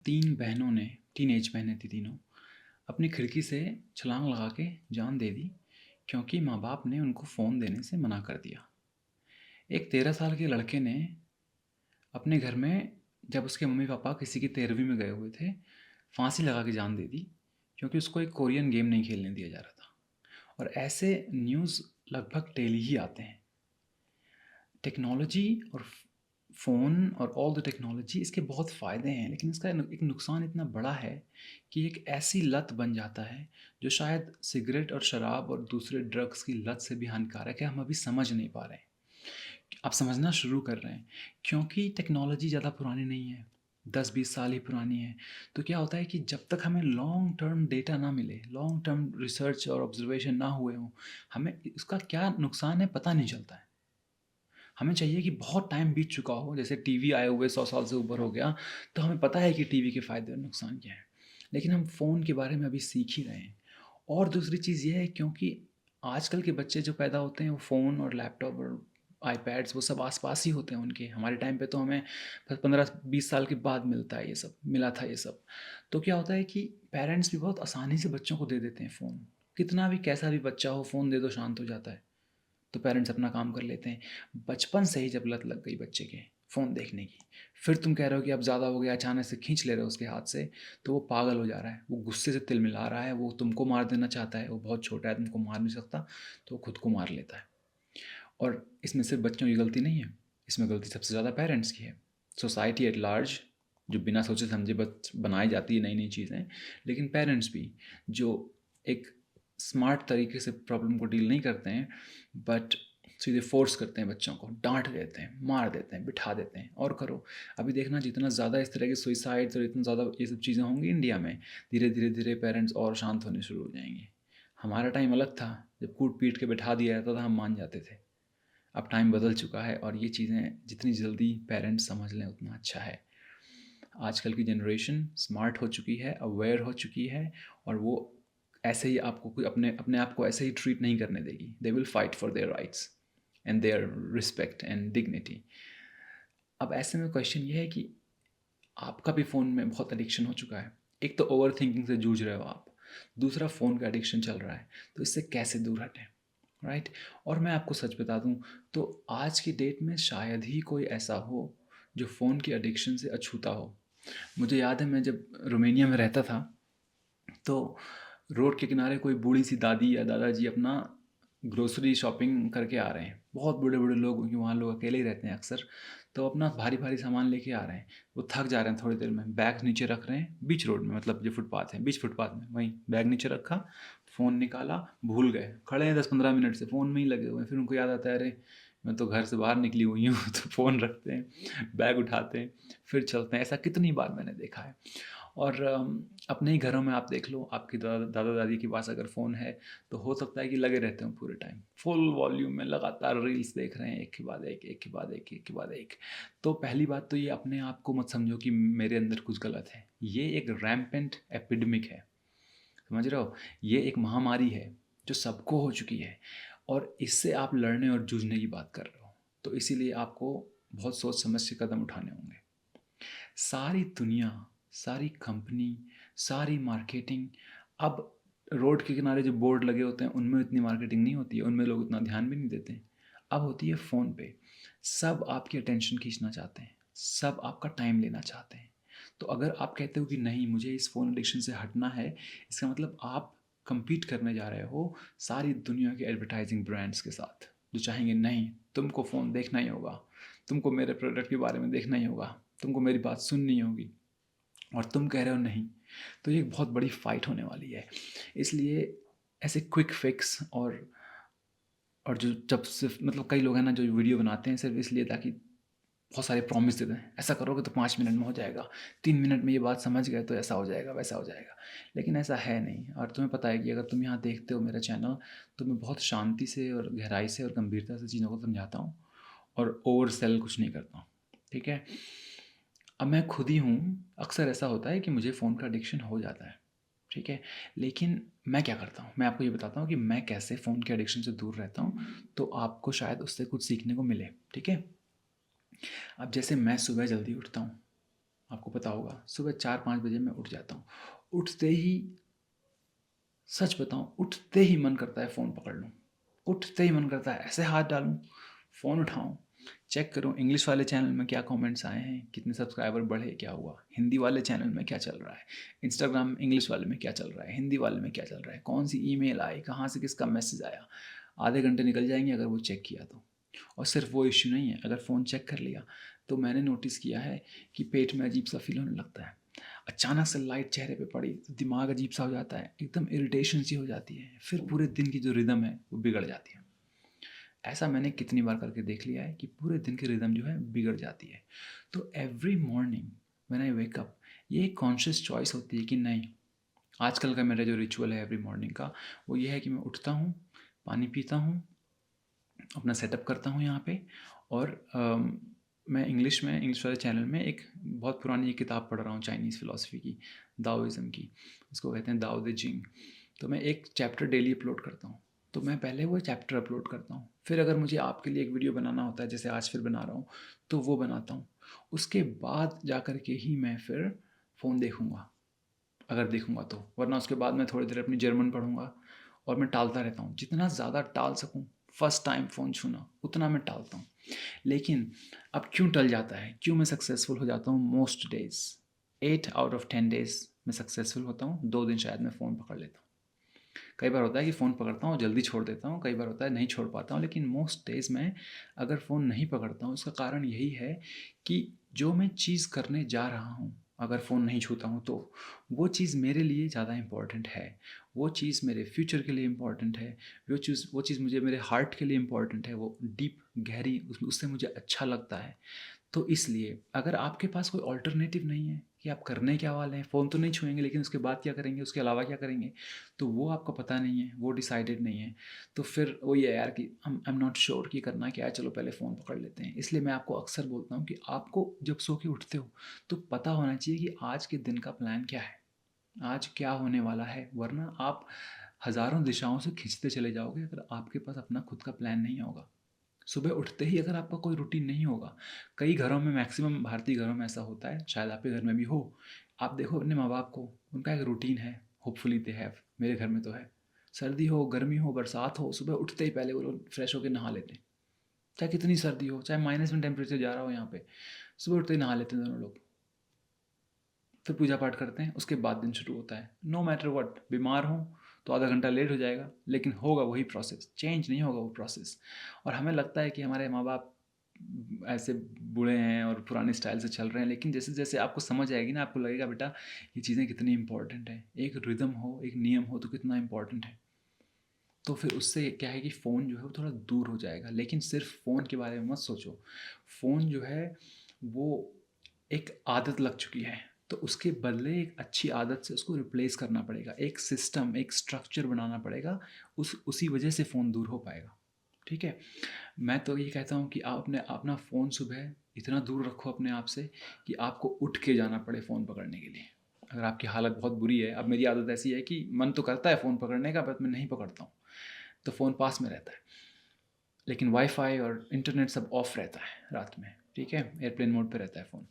तीन बहनों ने, टीनेज बहनें थी तीनों, अपनी खिड़की से छलांग लगा के जान दे दी क्योंकि माँ बाप ने उनको फ़ोन देने से मना कर दिया। एक 13 साल के लड़के ने अपने घर में, जब उसके मम्मी पापा किसी की 13वीं में गए हुए थे, फांसी लगा के जान दे दी क्योंकि उसको एक कोरियन गेम नहीं खेलने दिया जा रहा था। और ऐसे न्यूज़ लगभग डेली ही आते हैं। टेक्नोलॉजी और फ़ोन और ऑल द टेक्नोलॉजी, इसके बहुत फ़ायदे हैं, लेकिन इसका एक नुकसान इतना बड़ा है कि एक ऐसी लत बन जाता है जो शायद सिगरेट और शराब और दूसरे ड्रग्स की लत से भी हानिकारक है। हम अभी समझ नहीं पा रहे हैं। आप समझना शुरू कर रहे हैं क्योंकि टेक्नोलॉजी ज़्यादा पुरानी नहीं है, 10-20 साल ही पुरानी है। तो क्या होता है कि जब तक हमें लॉन्ग टर्म डेटा ना मिले, लॉन्ग टर्म रिसर्च और ऑब्जर्वेशन ना हुए हों, हमें इसका क्या नुकसान है पता नहीं चलता है। हमें चाहिए कि बहुत टाइम बीत चुका हो, जैसे टीवी आए हुए 100 साल से ऊपर हो गया, तो हमें पता है कि टीवी के फ़ायदे और नुकसान क्या हैं। लेकिन हम फ़ोन के बारे में अभी सीख ही रहे हैं। और दूसरी चीज़ ये है क्योंकि आजकल के बच्चे जो पैदा होते हैं वो फ़ोन और लैपटॉप और आईपैड्स वो सब आस-पास ही होते हैं उनके। हमारे टाइम पे तो हमें 15-20 साल के बाद मिलता है ये सब, मिला था ये सब। तो क्या होता है कि पेरेंट्स भी बहुत आसानी से बच्चों को दे देते हैं फ़ोन। कितना भी कैसा भी बच्चा हो, फ़ोन दे दो शांत हो जाता है। तो पेरेंट्स अपना काम कर लेते हैं। बचपन से ही जब लत लग गई बच्चे के फ़ोन देखने की, फिर तुम कह रहे हो कि अब ज़्यादा हो गया, अचानक से खींच ले रहे हो उसके हाथ से, तो वो पागल हो जा रहा है, वो गुस्से से तिलमिला रहा है, वो तुमको मार देना चाहता है, वो बहुत छोटा है, तुमको मार नहीं सकता, तो वो खुद को मार लेता है। और इसमें सिर्फ बच्चों की गलती नहीं है, इसमें गलती सबसे ज़्यादा पेरेंट्स की है। सोसाइटी एट लार्ज, जो बिना सोचे समझे बस बनाई जाती है नई नई चीज़ें, लेकिन पेरेंट्स भी जो एक स्मार्ट तरीके से प्रॉब्लम को डील नहीं करते हैं, बट सीधे फोर्स करते हैं बच्चों को, डांट देते हैं, मार देते हैं, बिठा देते हैं और करो। अभी देखना जितना ज़्यादा इस तरह के सुइसाइड्स और इतना ज़्यादा ये सब चीज़ें होंगी इंडिया में, धीरे धीरे धीरे पेरेंट्स और शांत होने शुरू हो जाएंगे। हमारा टाइम अलग था, जब कूट पीट के बिठा दिया जाता था हम मान जाते थे। अब टाइम बदल चुका है और ये चीज़ें जितनी जल्दी पेरेंट्स समझ लें उतना अच्छा है। आजकल की जनरेशन स्मार्ट हो चुकी है, अवेयर हो चुकी है, और वो ऐसे ही आपको कोई अपने अपने आप को ऐसे ही ट्रीट नहीं करने देगी। They will fight for their rights and their respect and dignity. अब ऐसे में क्वेश्चन ये है कि आपका भी फ़ोन में बहुत एडिक्शन हो चुका है। एक तो ओवर थिंकिंग से जूझ रहे हो आप, दूसरा फ़ोन का एडिक्शन चल रहा है, तो इससे कैसे दूर हटें, राइट? और मैं आपको सच बता दूं, तो आज की डेट में शायद ही कोई ऐसा हो जो फ़ोन की एडिक्शन से अछूता हो। मुझे याद है, मैं जब रोमेनिया में रहता था, तो रोड के किनारे कोई बूढ़ी सी दादी या दादाजी अपना ग्रोसरी शॉपिंग करके आ रहे हैं। बहुत बूढ़े बूढ़े लोग, क्योंकि वहाँ लोग अकेले ही रहते हैं अक्सर, तो अपना भारी भारी सामान लेके आ रहे हैं। वो थक जा रहे हैं, थोड़ी देर में बैग नीचे रख रहे हैं बीच रोड में, मतलब जो फुटपाथ है, बीच फुटपाथ में, वहीं बैग नीचे रखा, फ़ोन निकाला, भूल गए, खड़े हैं 10-15 मिनट से फ़ोन में ही लगे हुए हैं। फिर उनको याद आता है, अरे मैं तो घर से बाहर निकली हुई हूँ तो फ़ोन रखते हैं, बैग उठाते हैं, फिर चलते हैं। ऐसा कितनी बार मैंने देखा है। और अपने ही घरों में आप देख लो, आपकी दादा दादी के पास अगर फ़ोन है तो हो सकता है कि लगे रहते हो पूरे टाइम फुल वॉल्यूम में, लगातार रील्स देख रहे हैं, एक के बाद एक, एक के बाद एक, एक के बाद एक। तो पहली बात तो ये, अपने आप को मत समझो कि मेरे अंदर कुछ गलत है। ये एक रैम्पेंट एपिडेमिक है, समझ रहे हो? ये एक महामारी है जो सबको हो चुकी है, और इससे आप लड़ने और जूझने की बात कर रहे हो। तो इसीलिए आपको बहुत सोच समझ के कदम उठाने होंगे। सारी दुनिया, सारी कंपनी, सारी मार्केटिंग, अब रोड के किनारे जो बोर्ड लगे होते हैं उनमें इतनी मार्केटिंग नहीं होती है, उनमें लोग इतना ध्यान भी नहीं देते हैं। अब होती है फ़ोन पे। सब आपकी अटेंशन खींचना चाहते हैं, सब आपका टाइम लेना चाहते हैं। तो अगर आप कहते हो कि नहीं, मुझे इस फ़ोन एडिक्शन से हटना है, इसका मतलब आप compete करने जा रहे हो सारी दुनिया के एडवर्टाइजिंग ब्रांड्स के साथ, जो चाहेंगे नहीं तुमको फ़ोन देखना ही होगा, तुमको मेरे प्रोडक्ट के बारे में देखना ही होगा, तुमको मेरी बात सुननी होगी, और तुम कह रहे हो नहीं। तो ये एक बहुत बड़ी फाइट होने वाली है। इसलिए ऐसे क्विक फिक्स और जो जब सिर्फ, मतलब कई लोग हैं ना जो वीडियो बनाते हैं सिर्फ इसलिए ताकि बहुत सारे प्रॉमिस दे दें, ऐसा करोगे तो 5 मिनट में हो जाएगा, 3 मिनट में ये बात समझ गए तो ऐसा हो जाएगा, वैसा हो जाएगा। लेकिन ऐसा है नहीं। और तुम्हें पता है कि अगर तुम यहाँ देखते हो मेरा चैनल, तो मैं बहुत शांति से और गहराई से और गंभीरता से चीज़ों को समझाता हूँ, और ओवर सेल कुछ नहीं करता हूँ, ठीक है? अब मैं खुद ही हूँ, अक्सर ऐसा होता है कि मुझे फ़ोन का एडिक्शन हो जाता है, ठीक है? लेकिन मैं क्या करता हूँ, मैं आपको ये बताता हूँ कि मैं कैसे फ़ोन के एडिक्शन से दूर रहता हूँ, तो आपको शायद उससे कुछ सीखने को मिले, ठीक है? अब जैसे मैं सुबह जल्दी उठता हूँ, आपको पता होगा सुबह 4-5 बजे मैं उठ जाता हूँ। उठते ही, सच बताऊँ, उठते ही मन करता है फ़ोन पकड़ लूँ। उठते ही मन करता है ऐसे हाथ डालूँ, फ़ोन उठाऊँ, चेक करूँ इंग्लिश वाले चैनल में क्या कमेंट्स आए हैं, कितने सब्सक्राइबर बढ़े, क्या हुआ, हिंदी वाले चैनल में क्या चल रहा है, इंस्टाग्राम इंग्लिश वाले में क्या चल रहा है, हिंदी वाले में क्या चल रहा है, कौन सी ईमेल आई, कहाँ से किसका मैसेज आया। आधे घंटे निकल जाएंगे अगर वो चेक किया तो। और सिर्फ वो इश्यू नहीं है, अगर फ़ोन चेक कर लिया तो मैंने नोटिस किया है कि पेट में अजीब सा फील होने लगता है। अचानक से लाइट चेहरे पे पड़ी तो दिमाग अजीब सा हो जाता है, एकदम इरिटेशन सी हो जाती है, फिर पूरे दिन की जो रिदम है वो बिगड़ जाती है। ऐसा मैंने कितनी बार करके देख लिया है कि पूरे दिन की रिदम जो है बिगड़ जाती है। तो every morning when I wake up, ये एक कॉन्शियस चॉइस होती है कि नहीं, आजकल का मेरा जो रिचुअल है एवरी मॉर्निंग का, वो ये है कि मैं उठता हूँ, पानी पीता हूँ, अपना सेटअप करता हूँ यहाँ पे, और मैं इंग्लिश वाले चैनल में एक बहुत पुरानी एक किताब पढ़ रहा हूँ चाइनीज़ फ़िलासफ़ी की, दाओइज़्म की, उसको कहते हैं दाओ दे जिंग। तो मैं एक चैप्टर डेली अपलोड करता हूँ। तो मैं पहले वो चैप्टर अपलोड करता हूँ, फिर अगर मुझे आपके लिए एक वीडियो बनाना होता है, जैसे आज फिर बना रहा हूँ, तो वो बनाता हूँ। उसके बाद जा कर के ही मैं फिर फ़ोन देखूँगा, अगर देखूँगा तो, वरना उसके बाद मैं थोड़ी देर अपनी जर्मन पढ़ूँगा। और मैं टालता रहता हूँ, जितना ज़्यादा टाल सकूँ फर्स्ट टाइम फ़ोन छूना उतना मैं टालता हूँ। लेकिन अब क्यों टल जाता है, क्यों मैं सक्सेसफुल हो जाता हूँ most days, 8 out of 10 days मैं सक्सेसफुल होता हूँ, 2 दिन शायद मैं फ़ोन पकड़ लेता हूँ। कई बार होता है कि फ़ोन पकड़ता हूँ जल्दी छोड़ देता हूँ, कई बार होता है नहीं छोड़ पाता हूँ, लेकिन मोस्ट डेज़ में अगर फ़ोन नहीं पकड़ता हूँ, उसका कारण यही है कि जो मैं चीज़ करने जा रहा हूँ, अगर फ़ोन नहीं छूता हूँ तो वो चीज़ मेरे लिए ज़्यादा इम्पॉर्टेंट है, वो चीज़ मेरे फ्यूचर के लिए इम्पॉर्टेंट है, वो चीज़ मुझे मेरे हार्ट के लिए इम्पॉर्टेंट है, वो डीप गहरी उससे मुझे अच्छा लगता है। तो इसलिए अगर आपके पास कोई अल्टरनेटिव नहीं है कि आप करने क्या वाले हैं, फ़ोन तो नहीं छुएंगे लेकिन उसके बाद क्या करेंगे, उसके अलावा क्या करेंगे, तो वो आपको पता नहीं है, वो डिसाइडेड नहीं है, तो फिर वो ये है यार कि आई एम नॉट श्योर कि करना क्या है, चलो पहले फ़ोन पकड़ लेते हैं। इसलिए मैं आपको अक्सर बोलता हूँ कि आपको जब सो के उठते हो तो पता होना चाहिए कि आज के दिन का प्लान क्या है, आज क्या होने वाला है, वरना आप हज़ारों दिशाओं से खींचते चले जाओगे अगर आपके पास अपना खुद का प्लान नहीं होगा। सुबह उठते ही अगर आपका कोई रूटीन नहीं होगा, कई घरों में, मैक्सिमम भारतीय घरों में ऐसा होता है, शायद आपके घर में भी हो, आप देखो अपने माँ बाप को, उनका एक रूटीन है, होपफुली दे हैव, मेरे घर में तो है। सर्दी हो, गर्मी हो, बरसात हो, सुबह उठते ही पहले वो लोग फ्रेश होकर नहा लेते हैं, चाहे कितनी सर्दी हो, चाहे माइनस में टेम्परेचर जा रहा हो यहाँ पे, सुबह उठते ही नहा लेते हैं दोनों लोग, फिर पूजा पाठ करते हैं, उसके बाद दिन शुरू होता है। नो मैटर वट, बीमार हो तो आधा घंटा लेट हो जाएगा, लेकिन होगा वही प्रोसेस, चेंज नहीं होगा वो प्रोसेस। और हमें लगता है कि हमारे माँ बाप ऐसे बूढ़े हैं और पुराने स्टाइल से चल रहे हैं, लेकिन जैसे जैसे आपको समझ आएगी ना, आपको लगेगा बेटा ये चीज़ें कितनी इंपॉर्टेंट हैं, एक रिदम हो, एक नियम हो तो कितना इंपॉर्टेंट है। तो फिर उससे क्या है कि फ़ोन जो है वो थोड़ा दूर हो जाएगा। लेकिन सिर्फ फ़ोन के बारे में मत सोचो, फ़ोन जो है वो एक आदत लग चुकी है, तो उसके बदले एक अच्छी आदत से उसको रिप्लेस करना पड़ेगा, एक सिस्टम, एक स्ट्रक्चर बनाना पड़ेगा, उसी वजह से फ़ोन दूर हो पाएगा। ठीक है, मैं तो ये कहता हूँ कि आप अपने अपना फ़ोन सुबह इतना दूर रखो अपने आप से कि आपको उठ के जाना पड़े फ़ोन पकड़ने के लिए। अगर आपकी हालत बहुत बुरी है, अब मेरी आदत ऐसी है कि मन तो करता है फ़ोन पकड़ने का, बट मैं नहीं पकड़ता हूँ, तो फ़ोन पास में रहता है, लेकिन वाईफाई और इंटरनेट सब ऑफ रहता है रात में। ठीक है, एयरप्लेन मोड पे रहता है फ़ोन।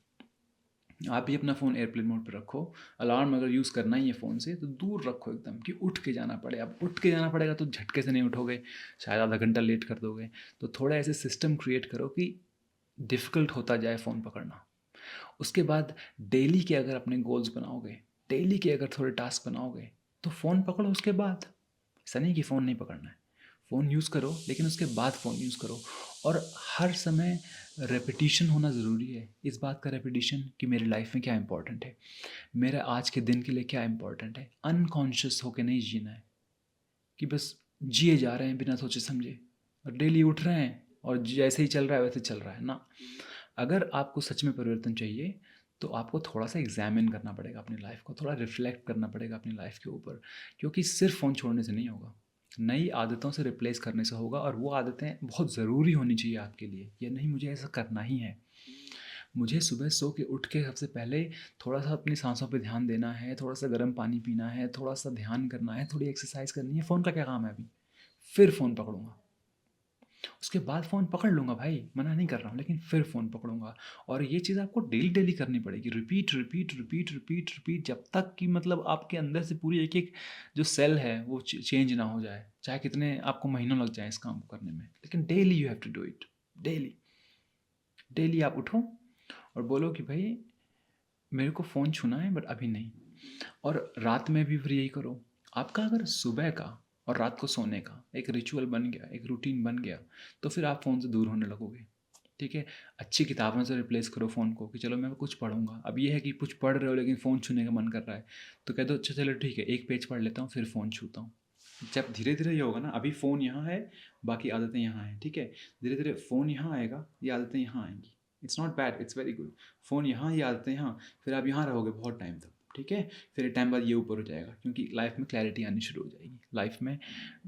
आप भी अपना फ़ोन एयरप्लेन मोड पे रखो। अलार्म अगर यूज़ करना ही है फ़ोन से तो दूर रखो एकदम, कि उठ के जाना पड़े। अब उठ के जाना पड़ेगा तो झटके से नहीं उठोगे, शायद आधा घंटा लेट कर दोगे। तो थोड़ा ऐसे सिस्टम क्रिएट करो कि डिफ़िकल्ट होता जाए फ़ोन पकड़ना। उसके बाद डेली के अगर अपने गोल्स बनाओगे, डेली के अगर थोड़े टास्क बनाओगे, तो फ़ोन पकड़ो उसके बाद। ऐसा नहीं कि फ़ोन नहीं पकड़ना है, फ़ोन यूज़ करो, लेकिन उसके बाद फ़ोन यूज़ करो। और हर समय रेपिटिशन होना ज़रूरी है, इस बात का रेपिटिशन कि मेरी लाइफ में क्या इंपॉर्टेंट है, मेरे आज के दिन के लिए क्या इंपॉर्टेंट है। अनकॉन्शियस होकर नहीं जीना है कि बस जिए जा रहे हैं बिना सोचे समझे, और डेली उठ रहे हैं और जैसे ही चल रहा है वैसे चल रहा है ना। अगर आपको सच में परिवर्तन चाहिए तो आपको थोड़ा सा एग्जामिन करना पड़ेगा अपनी लाइफ को, थोड़ा रिफ्लेक्ट करना पड़ेगा अपनी लाइफ के ऊपर, क्योंकि सिर्फ फ़ोन छोड़ने से नहीं होगा, नई आदतों से रिप्लेस करने से होगा। और वो आदतें बहुत ज़रूरी होनी चाहिए आपके लिए, ये नहीं मुझे ऐसा करना ही है, मुझे सुबह सो के उठ के सबसे पहले थोड़ा सा अपनी सांसों पे ध्यान देना है, थोड़ा सा गर्म पानी पीना है, थोड़ा सा ध्यान करना है, थोड़ी एक्सरसाइज करनी है। फ़ोन का क्या काम है अभी, फिर फ़ोन पकड़ूंगा। उसके बाद फ़ोन पकड़ लूँगा भाई, मना नहीं कर रहा हूँ, लेकिन फिर फ़ोन पकड़ूँगा। और ये चीज़ आपको डेली-डेली करनी पड़ेगी, repeat, repeat, repeat, repeat, repeat, जब तक कि मतलब आपके अंदर से पूरी एक-एक जो सेल है वो चेंज ना हो जाए। चाहे कितने आपको महीनों लग जाएँ इस काम को करने में, लेकिन daily you have to do it, daily. Daily आप उठो और बोलो कि भाई मेरे को फ़ोन छूना है बट अभी नहीं। और रात में भी फिर यही करो। आपका अगर सुबह का और रात को सोने का एक रिचुअल बन गया, एक रूटीन बन गया, तो फिर आप फ़ोन से दूर होने लगोगे। ठीक है? अच्छी किताबों से रिप्लेस करो फ़ोन को कि चलो मैं कुछ पढ़ूँगा। अब ये है कि कुछ पढ़ रहे हो लेकिन फ़ोन छूने का मन कर रहा है, तो कह दो अच्छा चलो ठीक है, एक पेज पढ़ लेता हूँ फिर फ़ोन छूता हूँ। जब धीरे-धीरे ये होगा ना, अभी फ़ोन यहाँ है, बाकी आदतें यहाँ हैं, ठीक है? धीरे-धीरे फ़ोन यहाँ आएगा, ये आदतें यहाँ आएँगी। It's not bad, it's very good. Phone यहाँ, ये आदतें यहाँ, फिर आप यहाँ रहोगे बहुत टाइम तक, ठीक है? फिर एक टाइम बाद ये ऊपर हो जाएगा क्योंकि लाइफ़ में क्लैरिटी आनी शुरू हो जाएगी। लाइफ़ में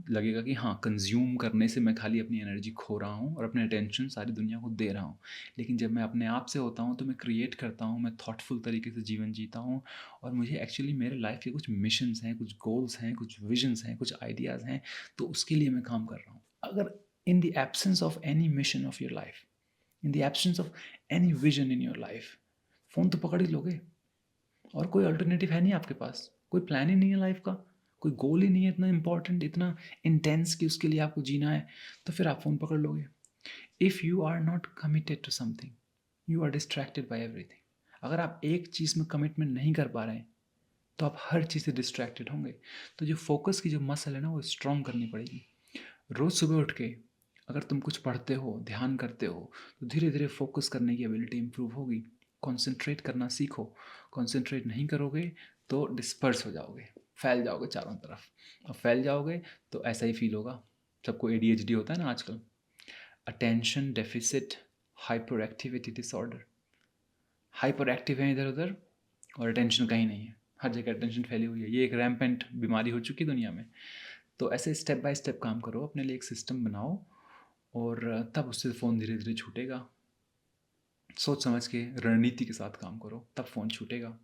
लगेगा कि हाँ, कंज़्यूम करने से मैं खाली अपनी एनर्जी खो रहा हूँ और अपने अटेंशन सारी दुनिया को दे रहा हूँ। लेकिन जब मैं अपने आप से होता हूँ तो मैं क्रिएट करता हूँ, मैं थॉटफुल तरीके से जीवन जीता हूँ और मुझे एक्चुअली मेरे लाइफ़ के कुछ मिशंस हैं, कुछ गोल्स हैं, कुछ विजन्स हैं, कुछ आइडियाज़ हैं, तो उसके लिए मैं काम कर रहा हूँ। अगर in the absence of any mission of your life, in the absence of any vision in your life, phone तो पकड़ ही लोगे और कोई अल्टरनेटिव है नहीं आपके पास। कोई प्लान ही नहीं है लाइफ़ का, कोई गोल ही नहीं है इतना इम्पोर्टेंट, इतना इंटेंस कि उसके लिए आपको जीना है, तो फिर आप फ़ोन पकड़ लोगे। If you are not committed to something, you are distracted by everything. अगर आप एक चीज़ में कमिटमेंट नहीं कर पा रहे हैं, तो आप हर चीज़ से डिस्ट्रैक्टेड होंगे। तो जो फ़ोकस की जो मसल है ना, वो स्ट्रॉन्ग करनी पड़ेगी। रोज़ सुबह उठ के अगर तुम कुछ पढ़ते हो, ध्यान करते हो, तो धीरे-धीरे फ़ोकस करने की एबिलिटी इम्प्रूव होगी। कॉन्सन्ट्रेट करना सीखो। कॉन्सन्ट्रेट नहीं करोगे तो डिस्पर्स हो जाओगे, फैल जाओगे चारों तरफ। और फैल जाओगे तो ऐसा ही फ़ील होगा। सबको एडीएचडी होता है ना आजकल, attention deficit hyper activity disorder. Hyper active हैं इधर-उधर और अटेंशन कहीं नहीं है। हर जगह अटेंशन फैली हुई है। ये एक रैम्पेंट बीमारी हो चुकी है दुनिया में। तो ऐसे स्टेप बाय स्टेप काम करो, अपने लिए एक सिस्टम बनाओ और तब उससे फ़ोन धीरे-धीरे छूटेगा। सोच समझ के रणनीति के साथ काम करो, तब फ़ोन छूटेगा।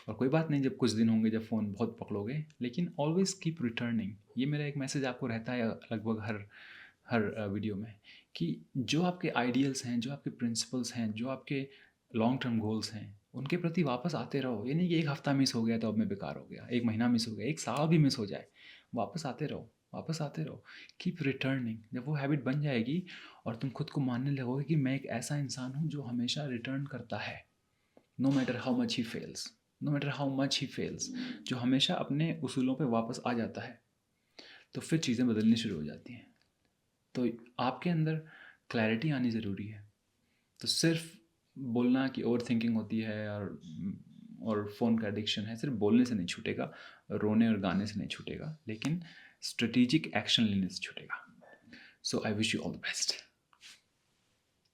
और कोई बात नहीं, जब कुछ दिन होंगे जब फ़ोन बहुत पकड़ोगे, लेकिन ऑलवेज़ कीप रिटर्निंग। ये मेरा एक मैसेज आपको रहता है लगभग हर हर वीडियो में, कि जो आपके आइडियल्स हैं, जो आपके प्रिंसिपल्स हैं, जो आपके लॉन्ग टर्म गोल्स हैं, उनके प्रति वापस आते रहो। ये नहीं कि 1 हफ़्ता मिस हो गया तो अब मैं बेकार हो गया, 1 महीना मिस हो गया, 1 साल भी मिस हो जाए, वापस आते रहो, वापस आते रहो। Keep returning. जब वो हैबिट बन जाएगी और तुम खुद को मानने लगोगे कि मैं एक ऐसा इंसान हूँ जो हमेशा रिटर्न करता है, no matter how much he fails, no matter how much he fails, जो हमेशा अपने उसूलों पे वापस आ जाता है, तो फिर चीज़ें बदलनी शुरू हो जाती हैं। तो आपके अंदर क्लैरिटी आनी ज़रूरी है। तो सिर्फ बोलना कि ओवर थिंकिंग होती है और फ़ोन का एडिक्शन है, सिर्फ बोलने से नहीं छूटेगा, रोने और गाने से नहीं छूटेगा, लेकिन स्ट्रेटेजिक एक्शन लेने से छूटेगा। So I wish you all the best.